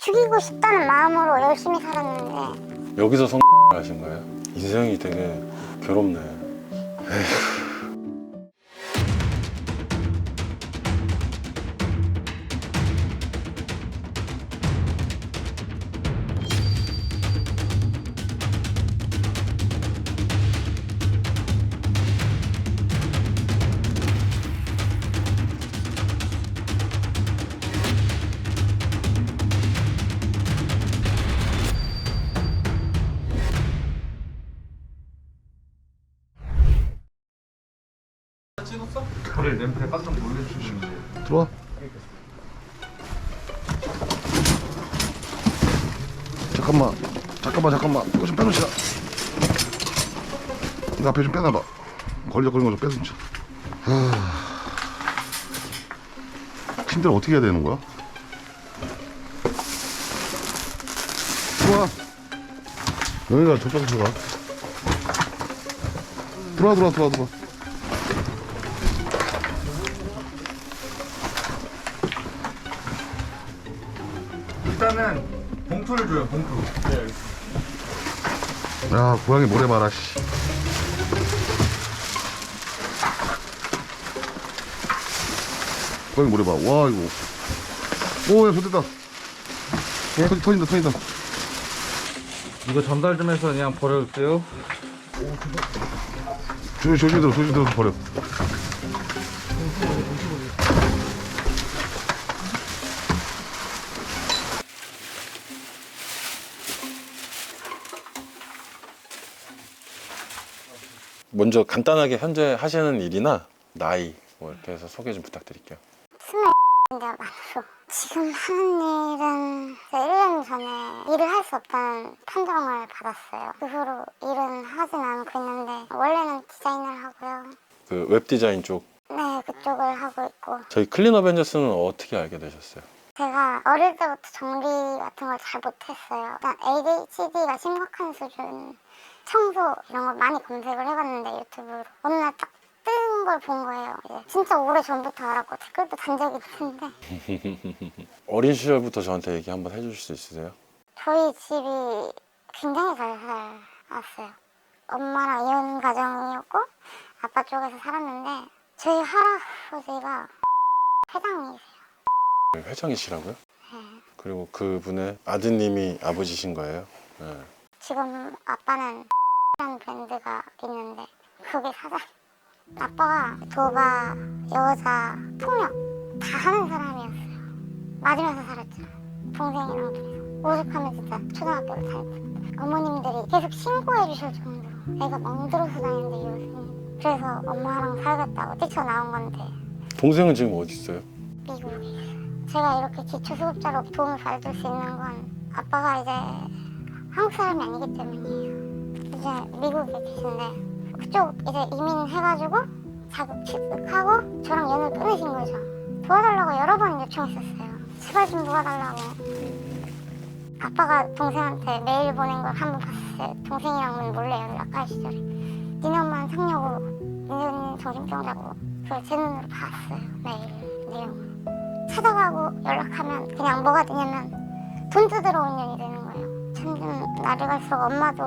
죽이고 싶다는 마음으로 열심히 살았는데. 여기서 하신 거예요? 인생이 되게 괴롭네. 찍었어? 그래 냄새 깜짝 놀래주시는데. 들어와. 잠깐만. 이거 좀 빼놓자. 이거 앞에 좀 빼놔봐. 걸리적거리는 거 좀 빼놓자. 침대를 어떻게 해야 되는 거야? 들어와. 여기가 저쪽으로 들어가. 들어와. 일단은 봉투를 줘요, 봉투. 네. 야, 고양이 모래 봐라, 씨. 고양이 모래 봐. 와, 이거. 오, 야, 좋됐다. 터진다. 이거 전달 좀 해서 그냥 버려주세요. 조심 들어서 버려. 먼저 간단하게 현재 하시는 일이나 나이 뭐 이렇게 해서 소개 좀 부탁드릴게요. 20대 만으로 지금 하는 일은 1년 전에 일을 할 수 없다는 판정을 받았어요. 그 후로 일은 하진 않고 있는데 원래는 디자인을 하고요. 그 웹 디자인 쪽. 네, 그쪽을 하고 있고. 저희 클린 어벤져스는 어떻게 알게 되셨어요? 제가 어릴 때부터 정리 같은 걸 잘 못했어요. 일단 ADHD가 심각한 수준, 청소 이런 걸 많이 검색을 해봤는데 유튜브로 어느 날 딱 뜬 걸 본 거예요. 진짜 오래 전부터 알았고 댓글도 단 적이 있는데 어린 시절부터 저한테 얘기 한번 해주실 수 있으세요? 저희 집이 굉장히 잘 살았어요. 엄마랑 이혼 가정이었고 아빠 쪽에서 살았는데 저희 할아버지가 회장이세요. 회장이시라고요? 네. 그리고 그분의 아드님이 아버지신 거예요? 네. 지금 아빠는 라는 브랜드가 있는데 그게 사장. 아빠가 도박, 여자, 폭력 다 하는 사람이었어요. 맞으면서 살았죠. 동생이랑 둘이서 오죽하면 진짜 초등학교를 다녔어요. 어머님들이 계속 신고해 주실 정도로 애가 멍들어서 다니는데 요새 그래서 엄마랑 살겠다고 뛰쳐나온 건데 동생은 지금 어디 있어요? 미국에 있어요. 제가 이렇게 기초수급자로 도움을 받을 수 있는 건 아빠가 이제 한국 사람이 아니기 때문이에요. 이제 미국에 계신데 그쪽 이제 이민해가지고 자격 취득하고 저랑 연을 끊으신 거죠. 도와달라고 여러 번 요청했었어요. 제발 좀 도와달라고. 아빠가 동생한테 메일 보낸 걸 한 번 봤어요. 동생이랑은 몰래 연락할 시절에 니네 엄마는 상녀고 니네 언니는 정신병자고 그걸 제 눈으로 봤어요. 메일 내용을 찾아가고 연락하면 그냥 뭐가 되냐면 돈 뜯으러 온 년이 되는 거예요. 점점 날이 갈수록 엄마도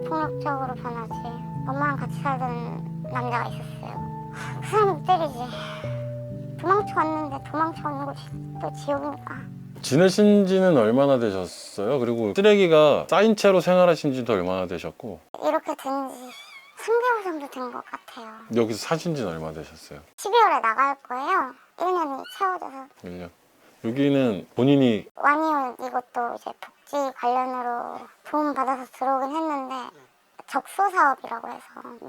폭력적으로 변하지. 엄마랑 같이 살던 남자가 있었어요. 그 사람도 때리지. 도망쳐 왔는데 도망쳐 오는 곳이 또 지옥이니까. 지내신 지는 얼마나 되셨어요? 그리고 쓰레기가 쌓인 채로 생활하신 지도 얼마나 되셨고 이렇게 된 지 3개월 정도 된 것 같아요. 여기서 사신 지는 얼마나 되셨어요? 12월에 나갈 거예요. 1년이 채워져서. 1년. 여기는 본인이 와니온 이것도 이제 복지 관련으로 도움 받아서 들어오긴 했는데 적소 사업이라고 해서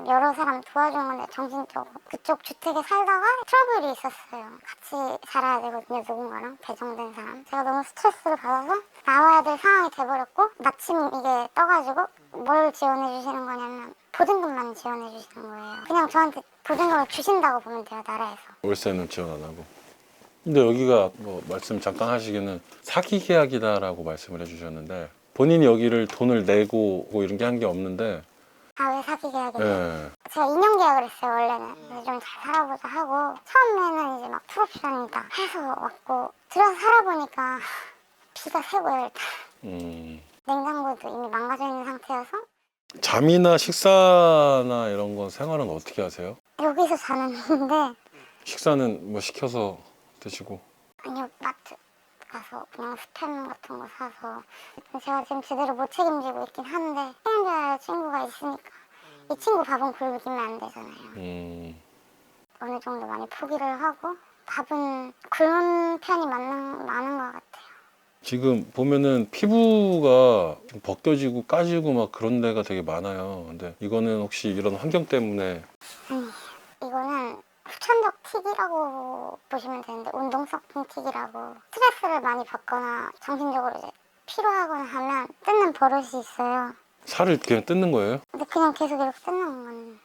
여러 사람 도와주는 건데 정신적으로 그쪽 주택에 살다가 트러블이 있었어요. 같이 살아야 되거든요. 누군가랑 배정된 사람. 제가 너무 스트레스를 받아서 나와야 될 상황이 돼버렸고 마침 이게 떠가지고 뭘 지원해 주시는 거냐면 보증금만 지원해 주시는 거예요. 그냥 저한테 보증금을 주신다고 보면 돼요. 나라에서. 월세는 지원 안 하고. 근데 여기가 뭐 말씀 잠깐 하시기는 사기 계약이다라고 말씀을 해주셨는데 본인이 여기를 돈을 내고 뭐 이런 게 한 게 없는데. 아, 왜 사기 계약이냐? 예. 제가 2년 계약을 했어요. 원래는 좀 잘 살아보자 하고 처음에는 이제 막 풀옵션이다 해서 왔고 들어서 살아보니까 피가 새고요 일단. 음. 냉장고도 이미 망가져 있는 상태여서 잠이나 식사나 이런 건 생활은 어떻게 하세요? 여기서 자는데 식사는 뭐 시켜서 드시고? 아니요 마트 가서 그냥 스팸 같은 거 사서 제가 지금 제대로 못 책임지고 있긴 한데 책임져야 친구가 있으니까 이 친구 밥은 굶기면 안 되잖아요. 어느 정도 많이 포기를 하고 밥은 굶은 편이 많은 것 같아요. 지금 보면은 피부가 좀 벗겨지고 까지고 막 그런 데가 되게 많아요. 근데 이거는 혹시 이런 환경 때문에 이거는 후천적 틱이라고 보시면 되는데 운동성 틱이라고 스트레스를 많이 받거나 정신적으로 이제 피로하거나 하면 뜯는 버릇이 있어요. 살을 그냥 뜯는 거예요? 근데 그냥 계속 이렇게 뜯는 건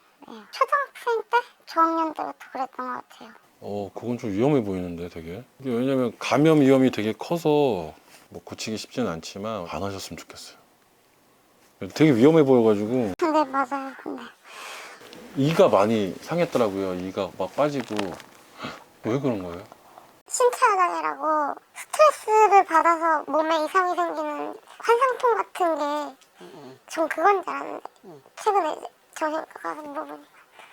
초등학생 때? 저학년 때부터 그랬던 것 같아요. 그건 좀 위험해 보이는데 되게. 이게 왜냐면 감염 위험이 되게 커서 뭐 고치기 쉽지는 않지만 안 하셨으면 좋겠어요. 되게 위험해 보여가지고 네 맞아요. 근데 이가 많이 상했더라고요. 이가 막 빠지고. 왜 그런 거예요? 신체화장애라고 스트레스를 받아서 몸에 이상이 생기는 환상통 같은 게 전 그건 줄 알았는데 최근에 이제 정신과 가서 물어보니까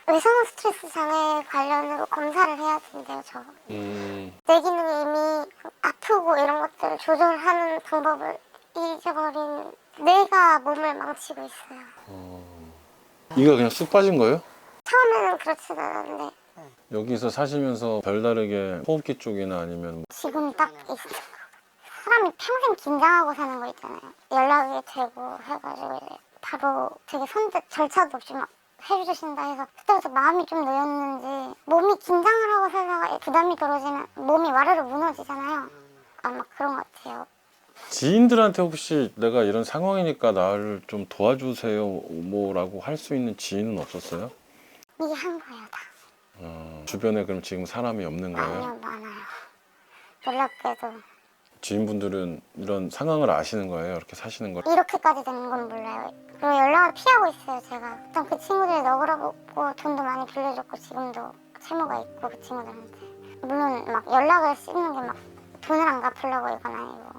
외상 스트레스 장애 관련으로 검사를 해야 된대요. 저 뇌 기능이 이미 아프고 이런 것들을 조절하는 방법을 잊어버린 뇌가 몸을 망치고 있어요. 이가 그냥 쑥 빠진 거예요? 처음에는 그렇진 않았는데 여기서 사시면서 별다르게 호흡기 쪽이나 아니면 지금 딱 있어요. 사람이 평생 긴장하고 사는 거 있잖아요. 연락이 되고 해가지고 이제 바로 되게 선뜻 절차도 없이 막 해주신다 해서 그때부터 마음이 좀 놓였는지 몸이 긴장을 하고 살다가 부담이 떨어지면 몸이 와르르 무너지잖아요. 아마 그런 것 같아요. 지인들한테 혹시 내가 이런 상황이니까 나를 좀 도와주세요 뭐라고 할 수 있는 지인은 없었어요? 이게 한 거예요 다. 주변에 그럼 지금 사람이 없는 거예요? 아니요 많아요. 놀랍게도 지인분들은 이런 상황을 아시는 거예요? 이렇게 사시는 걸? 이렇게까지 되는 건 몰라요. 그리고 연락을 피하고 있어요 제가. 일단 그 친구들이 너그러고 돈도 많이 빌려줬고 지금도 채무가 있고 그 친구들한테. 물론 막 연락을 씹는 게 막 돈을 안 갚으려고 이건 아니고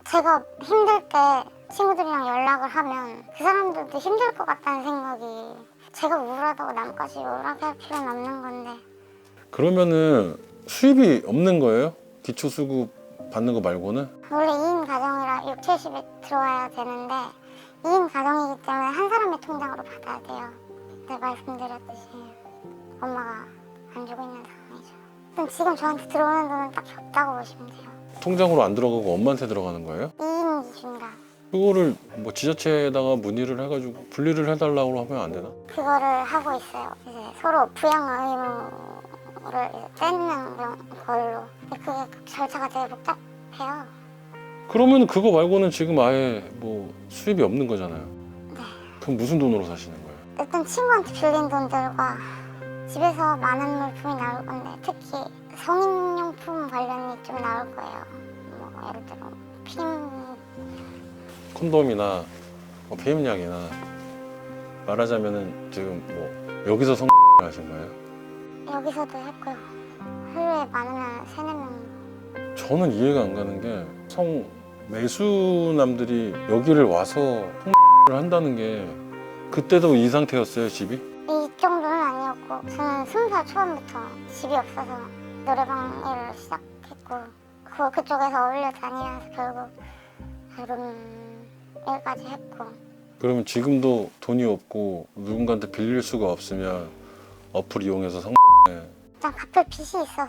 제가 힘들 때 친구들이랑 연락을 하면 그 사람들도 힘들 것 같다는 생각이 제가 우울하다고 남까지 우울하게 할 필요는 없는 건데 그러면은 수입이 없는 거예요? 기초수급 받는 거 말고는? 원래 2인 가정이라 6, 70에 들어와야 되는데 2인 가정이기 때문에 한 사람의 통장으로 받아야 돼요. 네, 말씀드렸듯이 엄마가 안 주고 있는 상황이죠. 일단 지금 저한테 들어오는 돈은 딱히 없다고 보시면 돼요. 통장으로 안 들어가고 엄마한테 들어가는 거예요? 2인 기준이라 그거를 뭐 지자체에다가 문의를 해가지고 분리를 해달라고 하면 안 되나? 그거를 하고 있어요. 이제 서로 부양 의무를 이제 떼는 걸로. 근데 그게 절차가 되게 복잡해요. 그러면 그거 말고는 지금 아예 뭐 수입이 없는 거잖아요. 네. 그럼 무슨 돈으로 사시는 거예요? 일단 친구한테 빌린 돈들과 집에서 많은 물품이 나올 건데 특히 성인용품 관련이 좀 나올 거예요. 뭐 예를 들어 콘돔이나 뭐 피임약이나 말하자면은 지금 뭐 여기서 성 하신 거예요? 여기서도 했고요. 하루에 많으면 3, 4명. 저는 이해가 안 가는 게 성 매수남들이 여기를 와서 를 한다는 게 그때도 이 상태였어요 집이? 이 정도는 아니었고 저는 20살 초반부터 집이 없어서 노래방 일을 시작했고 그쪽에서 어울려 다니면서 결국 룸 일까지 했고. 그러면 지금도 돈이 없고 누군가한테 빌릴 수가 없으면 어플 이용해서 성 일단 갚을 빚이 있었어서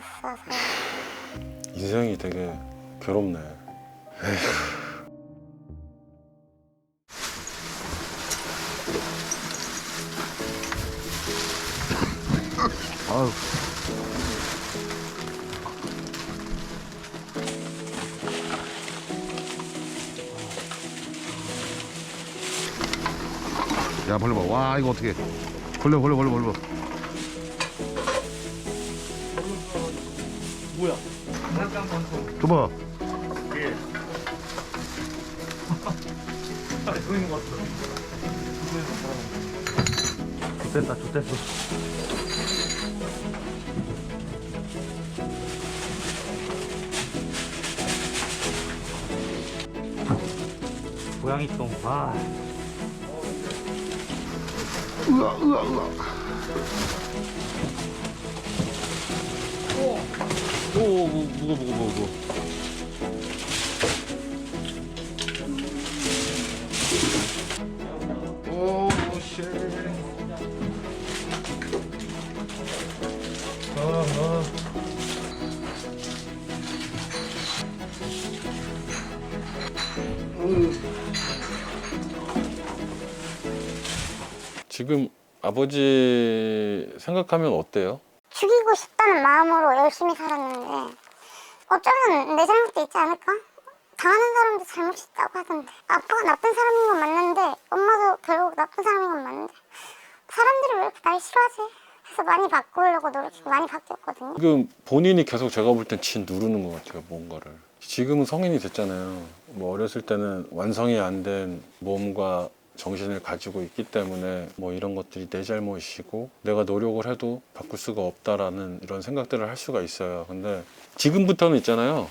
인생이 되게 괴롭네. 아유. 야, 벌려봐. 와, 이거 어떻게. 벌려. 뭐야? 잠깐 방송. 줘봐. 예. 보이는 것 같아. 좋됐어. 고양이 똥. 아. 으아, 으아, 으아. 오, 무거워. 오, 쉣. 지금 아버지 생각하면 어때요? 죽이고 싶다는 마음으로 열심히 살았는데 어쩌면 내 잘못도 있지 않을까? 당하는 사람도 잘못이 있다고 하던데 아빠가 나쁜 사람인 건 맞는데 엄마도 결국 나쁜 사람인 건 맞는데 사람들이 왜 이렇게 날 싫어하지? 해서 많이 바꾸려고 노력했고 많이 바뀌었거든요. 지금 본인이 계속 제가 볼 땐 진 누르는 것 같아요, 뭔가를. 지금은 성인이 됐잖아요. 뭐 어렸을 때는 완성이 안 된 몸과 정신을 가지고 있기 때문에 뭐 이런 것들이 내 잘못이고 내가 노력을 해도 바꿀 수가 없다라는 이런 생각들을 할 수가 있어요. 근데 지금부터는 있잖아요.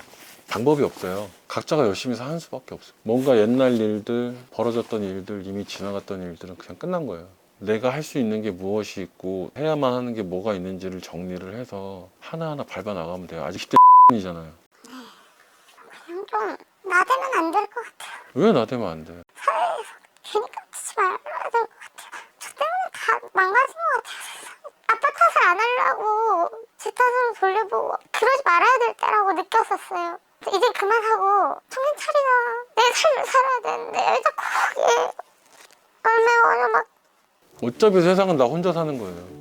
방법이 없어요. 각자가 열심히 사는 수밖에 없어요. 뭔가 옛날 일들, 벌어졌던 일들, 이미 지나갔던 일들은 그냥 끝난 거예요. 내가 할 수 있는 게 무엇이 있고 해야만 하는 게 뭐가 있는지를 정리를 해서 하나하나 밟아 나가면 돼요. 아직 10대 이잖아요. 그냥 좀 나대면 안 될 것 같아요. 왜 나대면 안 돼? 사회에서 괜히 깝치지 말아야 될 것 같아요. 저 때문에 다 망가진 것 같아요. 아빠 탓을 안 하려고 제 탓으로 돌려보고 그러지 말아야 될 때라고 느꼈었어요. 이제 그만하고 정신 차리자. 내 삶을 살아야 되는데 왜 자꾸 거기에 얼매워요 막. 어차피 세상은 나 혼자 사는 거예요.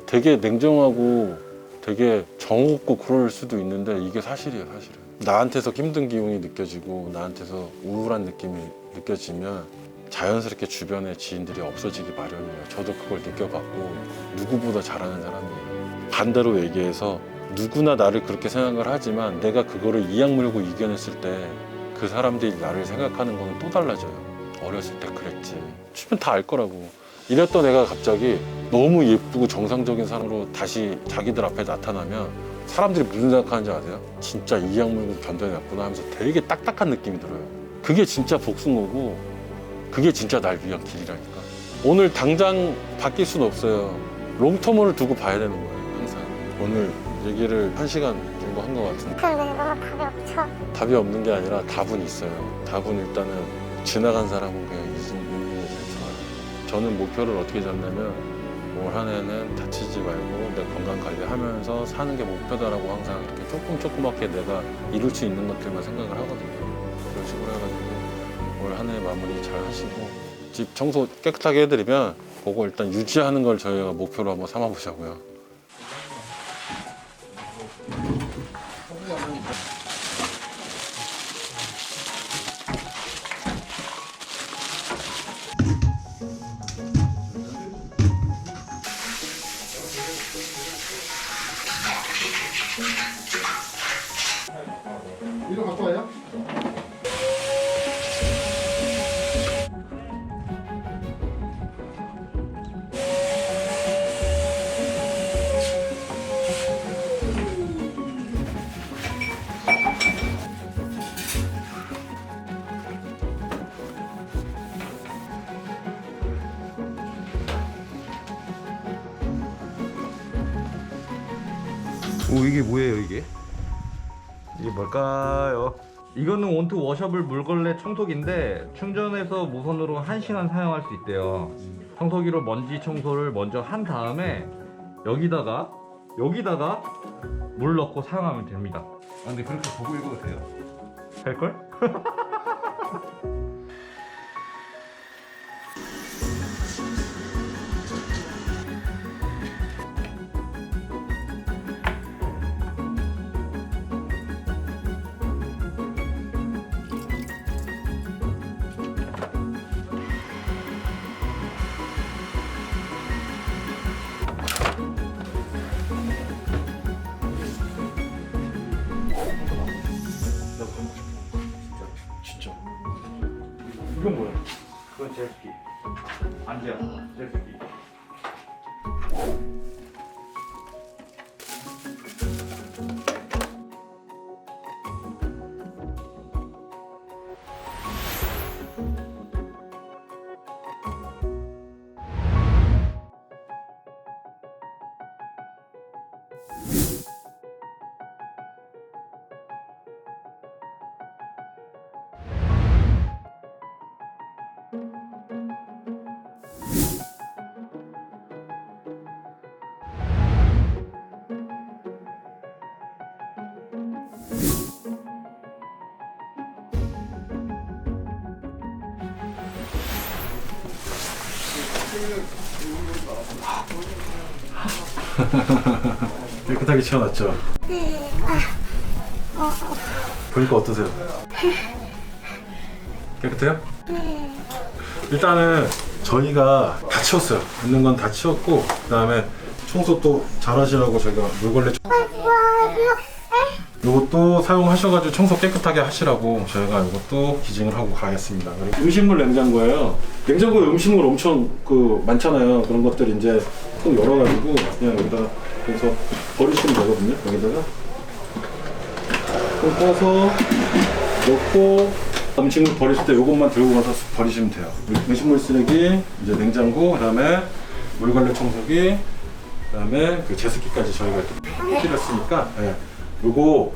되게 냉정하고 되게 정없고 그럴 수도 있는데 이게 사실이에요, 사실은. 나한테서 힘든 기운이 느껴지고 나한테서 우울한 느낌이 느껴지면 자연스럽게 주변에 지인들이 없어지기 마련이에요. 저도 그걸 느껴봤고 누구보다 잘하는 사람이에요. 반대로 얘기해서 누구나 나를 그렇게 생각을 하지만 내가 그거를 이악 물고 이겨냈을 때 그 사람들이 나를 생각하는 거는 또 달라져요. 어렸을 때 그랬지. 주변 다 알 거라고. 이랬던 애가 갑자기 너무 예쁘고 정상적인 사람으로 다시 자기들 앞에 나타나면 사람들이 무슨 생각하는지 아세요? 진짜 이악 물고 견뎌냈구나 하면서 되게 딱딱한 느낌이 들어요. 그게 진짜 복수인 거고 그게 진짜 날 위한 길이라니까. 오늘 당장 바뀔 수는 없어요. 롱텀을 두고 봐야 되는 거예요, 항상. 오늘 얘기를 1시간 정도 한 것 같은데 근데 너무 답이 없죠. 답이 없는 게 아니라 답은 있어요. 답은 일단은 지나간 사람은 그냥 잊는 게 제일 좋아요. 저는 목표를 어떻게 잡냐면 올 한 해는 다치지 말고 내 건강 관리하면서 사는 게 목표다라고 항상 이렇게 조그맣게 내가 이룰 수 있는 것들만 생각을 하거든요. 그런 식으로 해가지고 올 한 해 마무리 잘 하시고 집 청소 깨끗하게 해드리면 그거 일단 유지하는 걸 저희가 목표로 한번 삼아보자고요. 이거 갖고 와요? 오, 이게 뭐예요, 이게? 이게 뭘까요? 이거는 원투 워셔블 물걸레 청소기인데 충전해서 무선으로 1시간 사용할 수 있대요. 청소기로 먼지 청소를 먼저 한 다음에 여기다가 물 넣고 사용하면 됩니다. 아, 근데 그렇게 보고 읽어도 돼요? 할걸? 진짜. 이건 뭐야? 그건 제스키. 안지야, 제스키. 깨끗하게 치워놨죠? 네. 보니까 어떠세요? 깨끗해요? 일단은 저희가 다 치웠어요. 있는 건 다 치웠고, 그 다음에 청소 또 잘하시라고 저희가 물걸레 이것도 사용하셔가지고 청소 깨끗하게 하시라고 저희가 이것도 기증을 하고 가겠습니다. 그리고 음식물 냉장고예요. 냉장고에 음식물 엄청 많잖아요. 그런 것들 이제 또 열어가지고 그냥 여기다가 그래서 버리시면 되거든요. 여기다가 좀 떠서 넣고 음식물 버리실 때 이것만 들고 가서 버리시면 돼요. 음식물 쓰레기, 이제 냉장고, 그다음에 물걸레 청소기, 그다음에 그 제습기까지 저희가 해드렸으니까 요거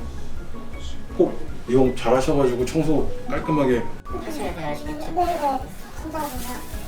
꼭 이용 잘 하셔가지고 청소 깔끔하게 네, 감사합니다.